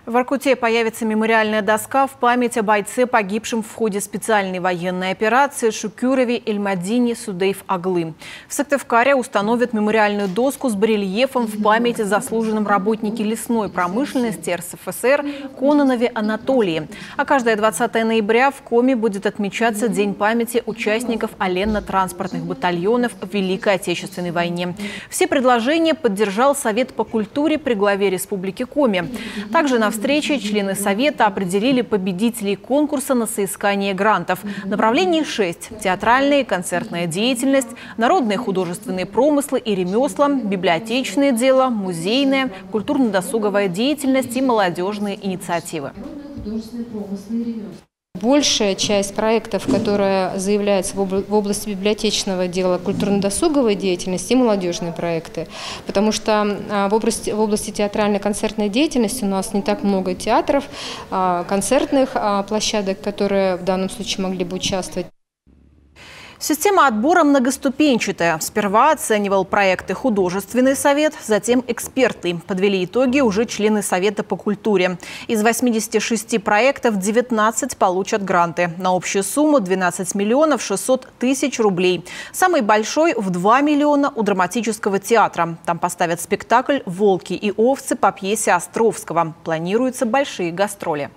В Воркуте появится мемориальная доска в память о бойце, погибшем в ходе специальной военной операции Шукюрове Эльмадине Судейф-Аглы. В Сыктывкаре установят мемориальную доску с барельефом в память о заслуженном работнике лесной промышленности РСФСР Кононове Анатолии. А каждое 20 ноября в Коми будет отмечаться День памяти участников оленно-транспортных батальонов в Великой Отечественной войне. Все предложения поддержал Совет по культуре при главе Республики Коми. Также на встрече члены Совета определили победителей конкурса на соискание грантов. Направлений 6 – театральная и концертная деятельность, народные художественные промыслы и ремесла, библиотечное дело, музейная, культурно-досуговая деятельность и молодежные инициативы. Большая часть проектов, которая заявляется в области библиотечного дела, культурно-досуговой деятельности и молодежные проекты. Потому что в области театральной концертной деятельности у нас не так много театров, концертных площадок, которые в данном случае могли бы участвовать. Система отбора многоступенчатая. Сперва оценивал проекты художественный совет, затем эксперты. Подвели итоги уже члены Совета по культуре. Из 86 проектов 19 получат гранты на общую сумму 12 миллионов 600 тысяч рублей. Самый большой в 2 миллиона у драматического театра. Там поставят спектакль «Волки и овцы» по пьесе Островского. Планируются большие гастроли.